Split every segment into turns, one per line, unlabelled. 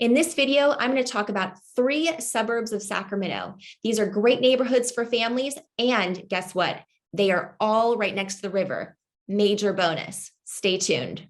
In this video, I'm going to talk about 3 suburbs of Sacramento. These are great neighborhoods for families, and guess what? They are all right next to the river. Major bonus. Stay tuned.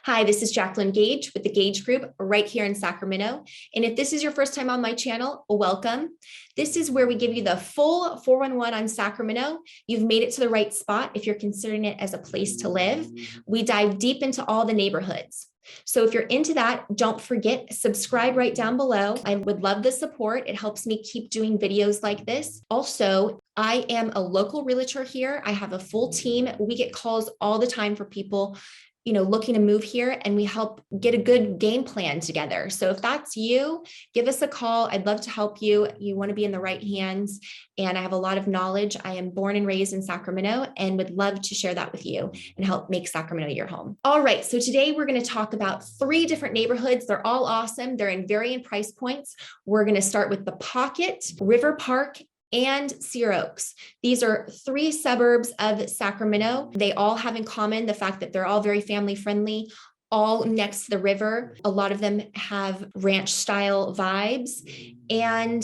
Hi, this is Jacqueline Gage with the Gage Group right here in Sacramento. And if this is your first time on my channel, welcome. This is where we give you the full 411 on Sacramento. You've made it to the right spot if you're considering it as a place to live. We dive deep into all the neighborhoods. So if you're into that, don't forget, subscribe right down below. I would love the support. It helps me keep doing videos like this. Also, I am a local realtor here. I have a full team. We get calls all the time for people looking to move here, and we help get a good game plan together. So if that's you, give us a call. I'd love to help you. You want to be in the right hands, and I have a lot of knowledge. I am born and raised in Sacramento and would love to share that with you and help make Sacramento your home. All right, so today we're going to talk about 3 different neighborhoods. They're all awesome. They're in varying price points. We're going to start with the Pocket, River Park, and Cedar Oaks. These are 3 suburbs of Sacramento. They all have in common the fact that they're all very family friendly, all next to the river. A lot of them have ranch style vibes. And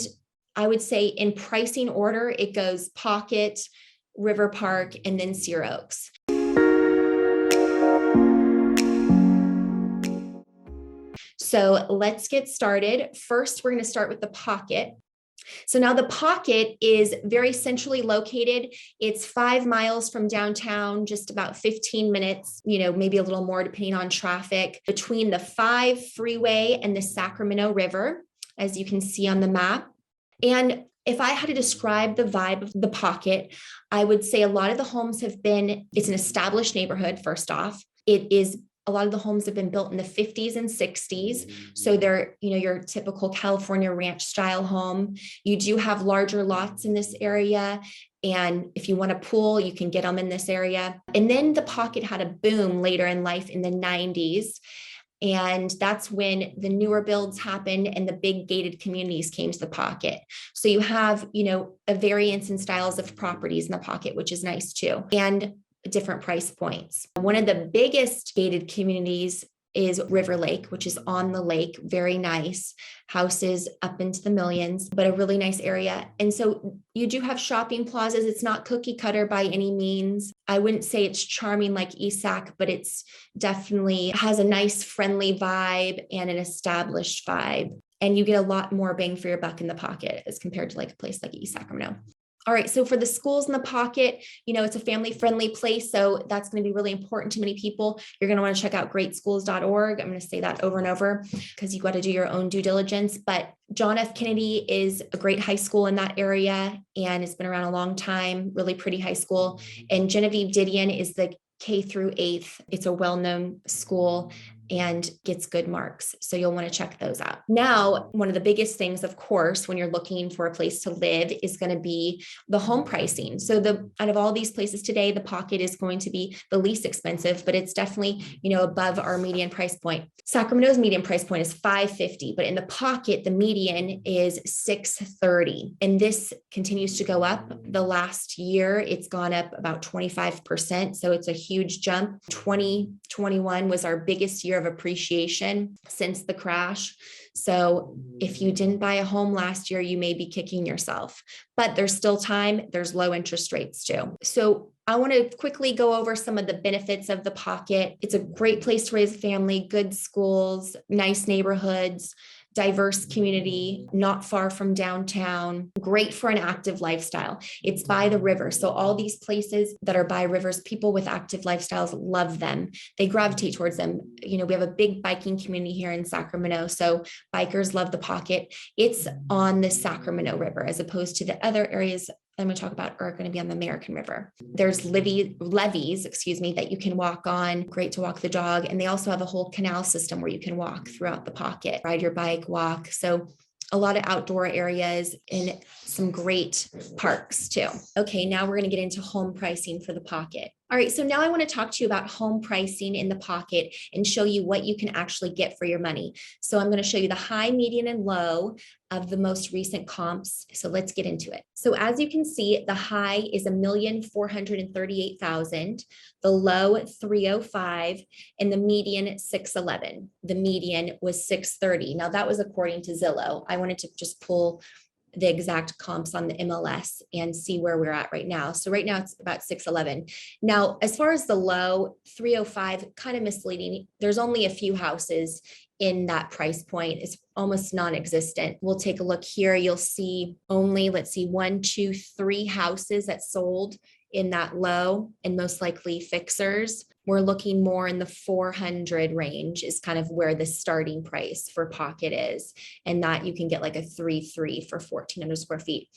I would say in pricing order, it goes Pocket, River Park, and then Cedar Oaks. So let's get started. First, we're going to start with the Pocket. So now the Pocket is very centrally located. It's 5 miles from downtown, just about 15 minutes, maybe a little more depending on traffic, between the 5 freeway and the Sacramento River, as you can see on the map. And if I had to describe the vibe of the Pocket, I would say a lot of the homes it's an established neighborhood, first off. A lot of the homes have been built in the 50s and 60s. So they're, your typical California ranch style home. You do have larger lots in this area. And if you want a pool, you can get them in this area. And then the Pocket had a boom later in life in the 90s. And that's when the newer builds happened and the big gated communities came to the Pocket. So you have, a variance in styles of properties in the Pocket, which is nice too. And different price points. One of the biggest gated communities is River Lake, which is on the lake. Very nice. Houses up into the millions, but a really nice area. And so you do have shopping plazas. It's not cookie cutter by any means. I wouldn't say it's charming like East Sac, but it's definitely has a nice friendly vibe and an established vibe. And you get a lot more bang for your buck in the Pocket as compared to like a place like East Sacramento. All right, so for the schools in the Pocket, it's a family-friendly place, so that's going to be really important to many people. You're going to want to check out greatschools.org. I'm going to say that over and over because you've got to do your own due diligence. But John F. Kennedy is a great high school in that area, and it's been around a long time, really pretty high school. And Genevieve Didion is the K through 8th. It's a well-known school and gets good marks. So you'll want to check those out. Now, one of the biggest things, of course, when you're looking for a place to live is going to be the home pricing. So out of all these places today, the Pocket is going to be the least expensive, but it's definitely, above our median price point. Sacramento's median price point is $550, but in the Pocket, the median is $630. And this continues to go up. The last year, it's gone up about 25%. So it's a huge jump. 2021 was our biggest year of appreciation since the crash. So if you didn't buy a home last year, you may be kicking yourself, but there's still time. There's low interest rates too. So I want to quickly go over some of the benefits of the Pocket. It's a great place to raise a family, good schools, nice neighborhoods, diverse community, not far from downtown, great for an active lifestyle. It's by the river. So all these places that are by rivers, people with active lifestyles love them. They gravitate towards them. We have a big biking community here in Sacramento. So bikers love the Pocket. It's on the Sacramento River as opposed to the other areas I'm going to talk about are going to be on the American River. There's levees, that you can walk on. Great to walk the dog. And they also have a whole canal system where you can walk throughout the Pocket, ride your bike, walk. So a lot of outdoor areas and some great parks too. Okay, now we're going to get into home pricing for the Pocket. All right, so now I want to talk to you about home pricing in the pocket and show you what you can actually get for your money. So I'm going to show you the high, median, and low of the most recent comps. So let's get into it. So as you can see, the high is 1,438,000, the low 305, and the median 611. The median was 630. Now that was according to Zillow. I wanted to just pull the exact comps on the MLS and see where we're at right now. So right now it's about 611. Now, as far as the low 305, kind of misleading. There's only a few houses in that price point. It's almost non-existent. We'll take a look here. You'll see only, let's see, 1, 2, 3 houses that sold in that low, and most likely fixers. We're looking more in the 400 range is kind of where the starting price for pocket is. And that you can get like a 3.3 for 1,400 square feet.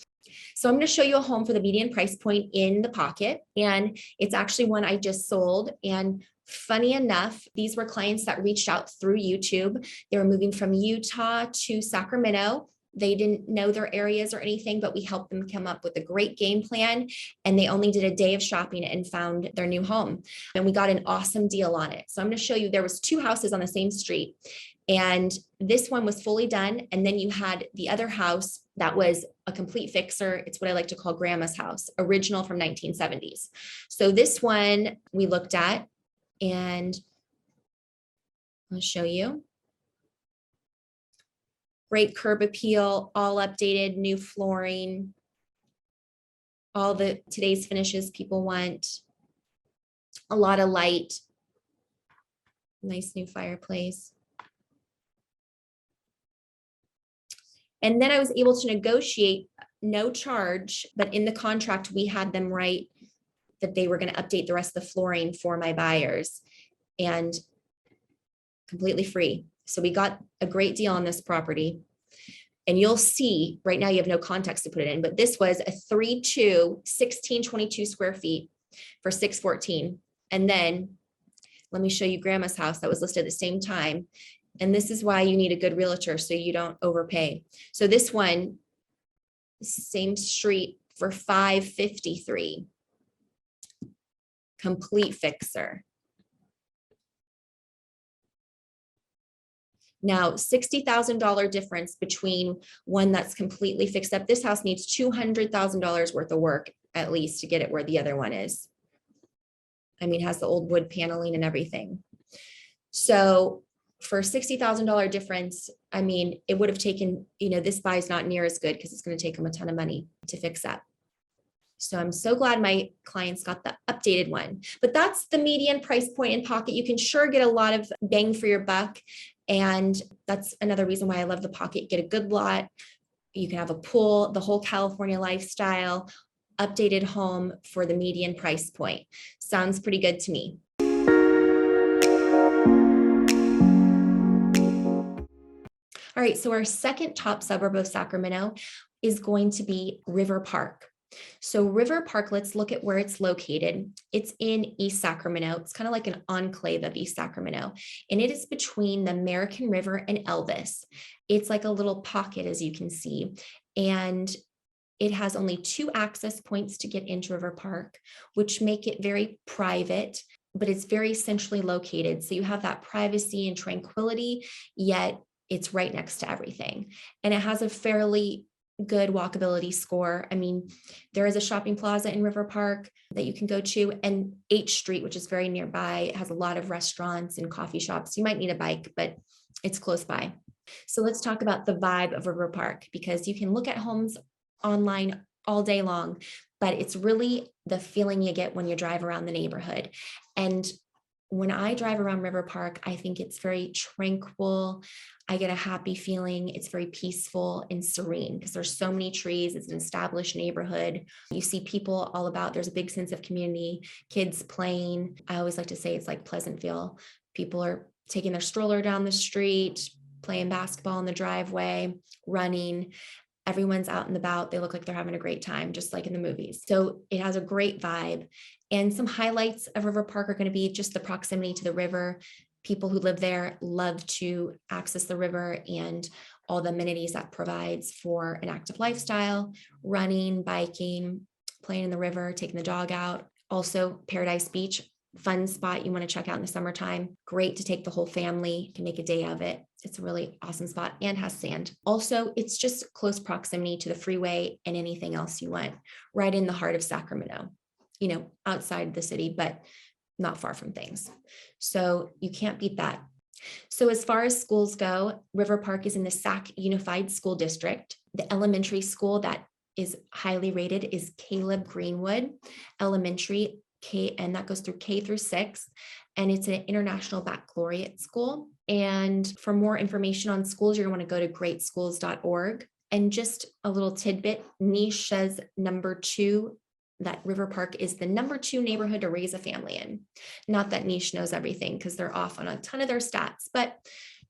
So I'm going to show you a home for the median price point in the pocket. And it's actually one I just sold. And funny enough, these were clients that reached out through YouTube. They were moving from Utah to Sacramento. They didn't know their areas or anything, but we helped them come up with a great game plan. And they only did a day of shopping and found their new home. And we got an awesome deal on it. So I'm going to show you, there was 2 houses on the same street. And this one was fully done. And then you had the other house that was a complete fixer. It's what I like to call grandma's house, original from 1970s. So this one we looked at, and I'll show you. Great curb appeal, all updated, new flooring, all the today's finishes people want, a lot of light, nice new fireplace. And then I was able to negotiate no charge, but in the contract, we had them write that they were going to update the rest of the flooring for my buyers and completely free. So we got a great deal on this property. And you'll see right now you have no context to put it in, but this was a 3.2, 1622 square feet for 614. And then let me show you grandma's house that was listed at the same time. And this is why you need a good realtor so you don't overpay. So this one, same street for 553, complete fixer. Now, $60,000 difference between one that's completely fixed up. This house needs $200,000 worth of work at least to get it where the other one is. I mean, it has the old wood paneling and everything. So for $60,000 difference, I mean, it would have taken, this buy is not near as good because it's going to take them a ton of money to fix up. So I'm so glad my clients got the updated one, but that's the median price point in pocket. You can sure get a lot of bang for your buck. And that's another reason why I love the pocket. Get a good lot. You can have a pool, the whole California lifestyle, updated home for the median price point. Sounds pretty good to me. All right, so our second top suburb of Sacramento is going to be River Park. So River Park, let's look at where it's located. It's in East Sacramento. It's kind of like an enclave of East Sacramento, and it is between the American River and Elvis. It's like a little pocket, as you can see, and it has only 2 access points to get into River Park, which make it very private, but it's very centrally located. So you have that privacy and tranquility, yet it's right next to everything. And it has a fairly good walkability score. I mean, there is a shopping plaza in River Park that you can go to, and H Street, which is very nearby, it has a lot of restaurants and coffee shops. You might need a bike, but it's close by. So let's talk about the vibe of River Park, because you can look at homes online all day long, but it's really the feeling you get when you drive around the neighborhood. And when I drive around River Park, I think it's very tranquil. I get a happy feeling. It's very peaceful and serene because there's so many trees. It's an established neighborhood. You see people all about. There's a big sense of community, kids playing. I always like to say it's like Pleasantville. People are taking their stroller down the street, playing basketball in the driveway, running. Everyone's out and about. They look like they're having a great time, just like in the movies. So it has a great vibe. And some highlights of River Park are going to be just the proximity to the river. People who live there love to access the river and all the amenities that provides for an active lifestyle, running, biking, playing in the river, taking the dog out. Also, Paradise Beach, fun spot you want to check out in the summertime. Great to take the whole family. You can make a day of it. It's a really awesome spot and has sand. Also, it's just close proximity to the freeway and anything else you want, right in the heart of Sacramento, outside the city, but not far from things. So you can't beat that. So as far as schools go, River Park is in the Sac Unified School District. The elementary school that is highly rated is Caleb Greenwood Elementary, and that goes through K through 6. And it's an international baccalaureate school. And for more information on schools, you're going to want to go to greatschools.org. And just a little tidbit, Niche says number 2, that River Park is the number 2 neighborhood to raise a family in. Not that Niche knows everything because they're off on a ton of their stats, but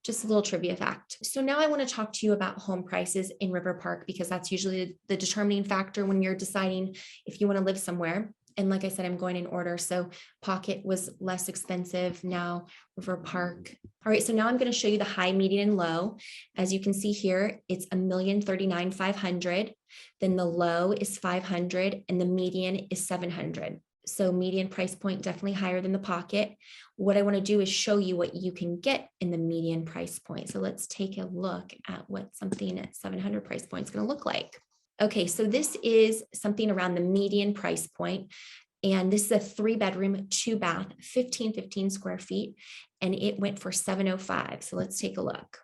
just a little trivia fact. So now I want to talk to you about home prices in River Park, because that's usually the determining factor when you're deciding if you want to live somewhere. And like I said, I'm going in order. So Pocket was less expensive. Now River Park. All right. So now I'm going to show you the high, median, and low. As you can see here, it's $1,039,500. Then the low is 500 and the median is 700. So median price point definitely higher than the Pocket. What I want to do is show you what you can get in the median price point. So let's take a look at what something at 700 price point is going to look like. Okay, so this is something around the median price point, and this is a 3-bedroom, 2-bath, 1515 square feet, and it went for $705. So let's take a look.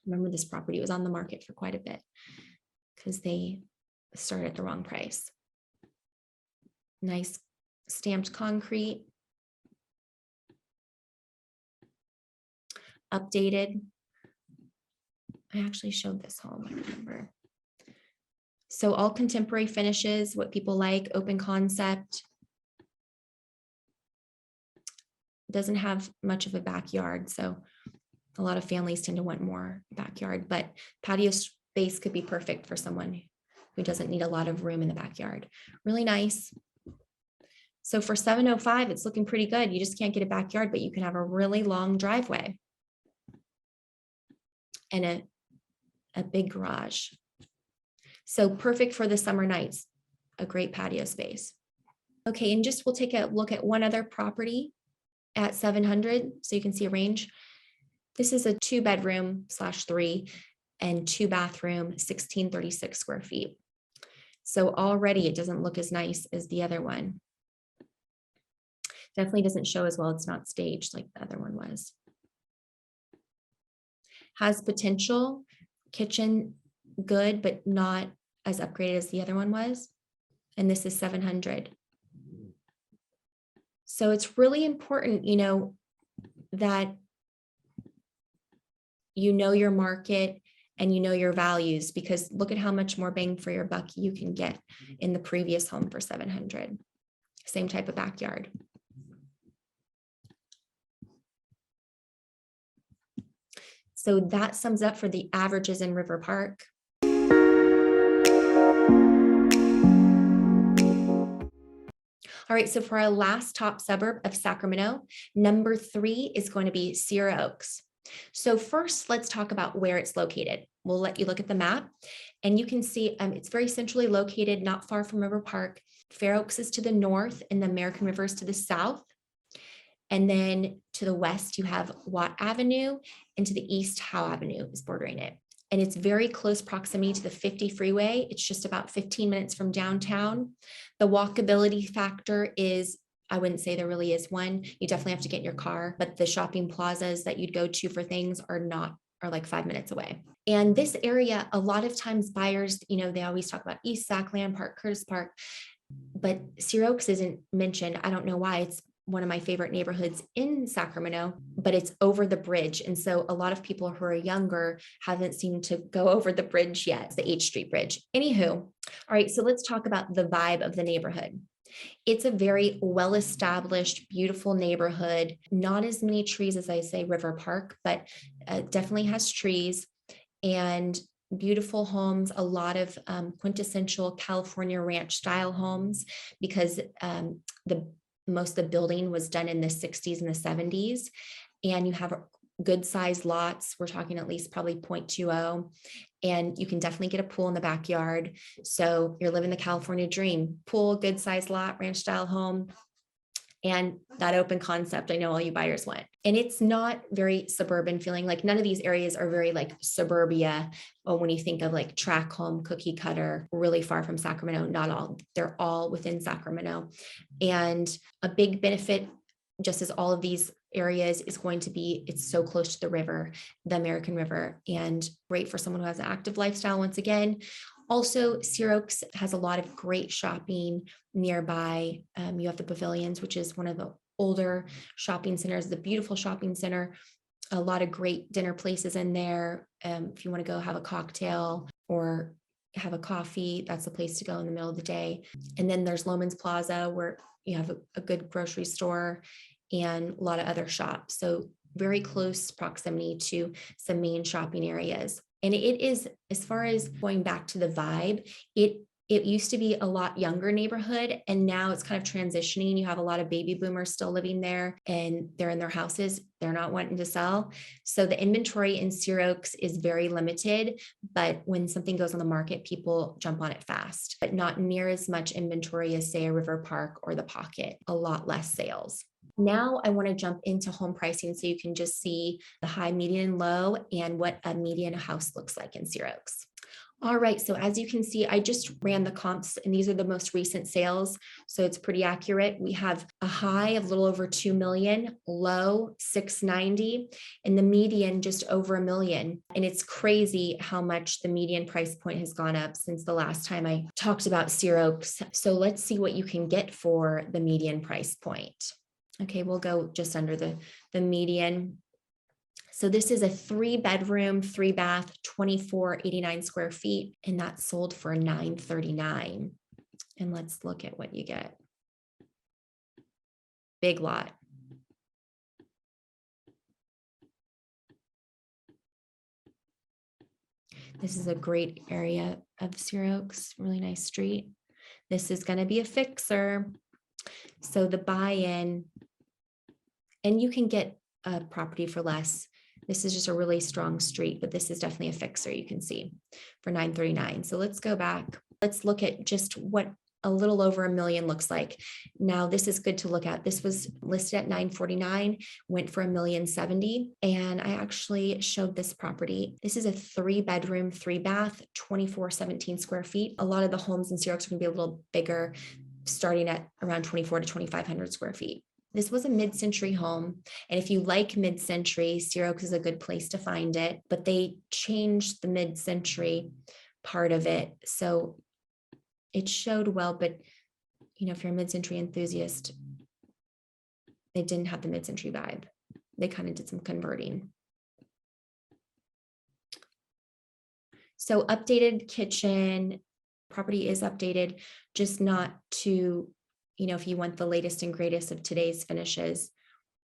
Remember, this property was on the market for quite a bit because they started at the wrong price. Nice stamped concrete, updated. I actually showed this home, I remember. So all contemporary finishes, what people like, open concept. Doesn't have much of a backyard, so a lot of families tend to want more backyard, but patio space could be perfect for someone who doesn't need a lot of room in the backyard. Really nice. So for $705, it's looking pretty good. You just can't get a backyard, but you can have a really long driveway and a big garage. So perfect for the summer nights, a great patio space. Okay, and just we'll take a look at one other property at 700, so you can see a range. This is a 2-bedroom/3 and 2-bathroom, 1636 square feet. So already it doesn't look as nice as the other one. Definitely doesn't show as well. It's not staged like the other one was. Has potential, kitchen good, but not as upgraded as the other one was. And this is 700. So it's really important, that you know your market and you know your values, because look at how much more bang for your buck you can get in the previous home for 700. Same type of backyard. So that sums up for the averages in River Park. All right, so for our last top suburb of Sacramento, number 3 is going to be Sierra Oaks. So first, let's talk about where it's located. We'll let you look at the map, and you can see it's very centrally located, not far from River Park. Fair Oaks is to the north, and the American River is to the south. And then to the west, you have Watt Avenue, and to the east, Howe Avenue is bordering it. And it's very close proximity to the 50 freeway. It's just about 15 minutes from downtown. The walkability factor is, I wouldn't say there really is one. You definitely have to get in your car, but the shopping plazas that you'd go to for things are like 5 minutes away. And this area, a lot of times buyers, they always talk about East Sackland Park, Curtis Park, but Sierra Oaks isn't mentioned. I don't know why. It's one of my favorite neighborhoods in Sacramento, but it's over the bridge. And so a lot of people who are younger haven't seemed to go over the bridge yet, the H Street Bridge. Anywho, all right, so let's talk about the vibe of the neighborhood. It's a very well-established, beautiful neighborhood. Not as many trees as I say River Park, but definitely has trees and beautiful homes, a lot of quintessential California ranch style homes, because most of the building was done in the 60s and the 70s. And you have good sized lots. We're talking at least probably 0.20. And you can definitely get a pool in the backyard. So you're living the California dream: pool, good sized lot, ranch style home, and that open concept I know all you buyers want. And it's not very suburban feeling. Like none of these areas are very like suburbia. Or when you think of like track home, cookie cutter, really far from Sacramento, not all. They're all within Sacramento. And a big benefit, just as all of these areas, is going to be it's so close to the river, the American River, and great for someone who has an active lifestyle. Once again, also, Sear Oaks has a lot of great shopping nearby. You have the Pavilions, which is one of the older shopping centers, the beautiful shopping center, a lot of great dinner places in there. If you want to go have a cocktail or have a coffee, that's the place to go in the middle of the day. And then there's Loman's Plaza, where you have a good grocery store and a lot of other shops. So very close proximity to some main shopping areas. And it is, as far as going back to the vibe, it used to be a lot younger neighborhood, and now it's kind of transitioning. You have a lot of baby boomers still living there, and they're in their houses. They're not wanting to sell. So the inventory in Sear Oaks is very limited, but when something goes on the market, people jump on it fast, but not near as much inventory as, say, a River Park or the Pocket, a lot less sales. Now I want to jump into home pricing so you can just see the high, median, and low, and what a median house looks like in Sear Oaks. All right, so as you can see, I just ran the comps, and these are the most recent sales, so it's pretty accurate. We have a high of a little over 2 million, low 690, and the median just over $1 million. And it's crazy how much the median price point has gone up since the last time I talked about Sear Oaks. So let's see what you can get for the median price point. Okay, we'll go just under the median. So this is a 3-bedroom, 3-bath, 2489 square feet, and that's sold for $939. And let's look at what you get. Big lot. This is a great area of Sear Oaks, really nice street. This is going to be a fixer. So the buy-in, and you can get a property for less. This is just a really strong street, but this is definitely a fixer, you can see, for $939. So let's go back. Let's look at just what a little over $1 million looks like. Now, this is good to look at. This was listed at $949, went for $1,070,000. And I actually showed this property. This is a 3-bedroom, 3-bath, 2417 square feet. A lot of the homes in Sear Oaks are going to be a little bigger, starting at around 2,400 to 2,500 square feet. This was a mid-century home. And if you like mid-century, Sear Oaks is a good place to find it, but they changed the mid-century part of it. So it showed well, but you know, if you're a mid-century enthusiast, they didn't have the mid-century vibe. They kind of did some converting. So updated kitchen, property is updated, just not to, you know, if you want the latest and greatest of today's finishes,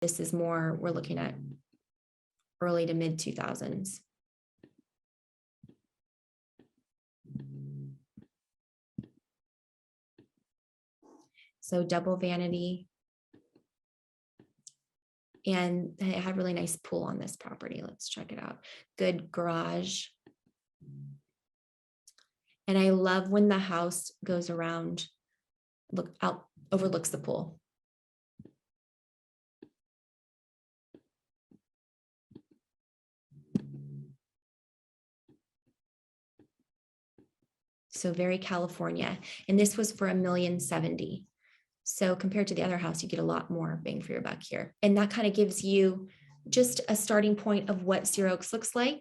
this is more, we're looking at early to mid 2000s. So double vanity. And it had really nice pool on this property. Let's check it out. Good garage. And I love when the house goes around, look out, overlooks the pool. So very California. And this was for $1,070,000. So compared to the other house, you get a lot more bang for your buck here. And that kind of gives you just a starting point of what Sear Oaks looks like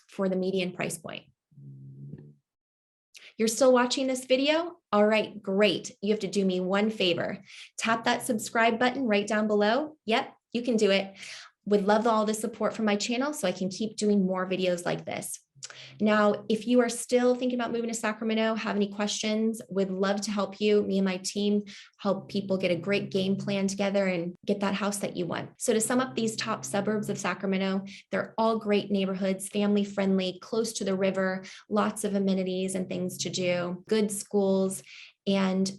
for the median price point. You're still watching this video? All right, great. You have to do me one favor. Tap that subscribe button right down below. Yep, you can do it. Would love all the support from my channel so I can keep doing more videos like this. Now, if you are still thinking about moving to Sacramento, have any questions, would love to help you. Me and my team help people get a great game plan together and get that house that you want. So to sum up these top suburbs of Sacramento, they're all great neighborhoods, family friendly, close to the river, lots of amenities and things to do, good schools, and,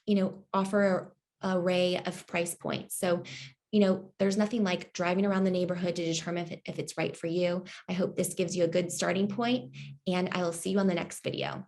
you know, offer an array of price points. So there's nothing like driving around the neighborhood to determine if it's right for you. I hope this gives you a good starting point, and I will see you on the next video.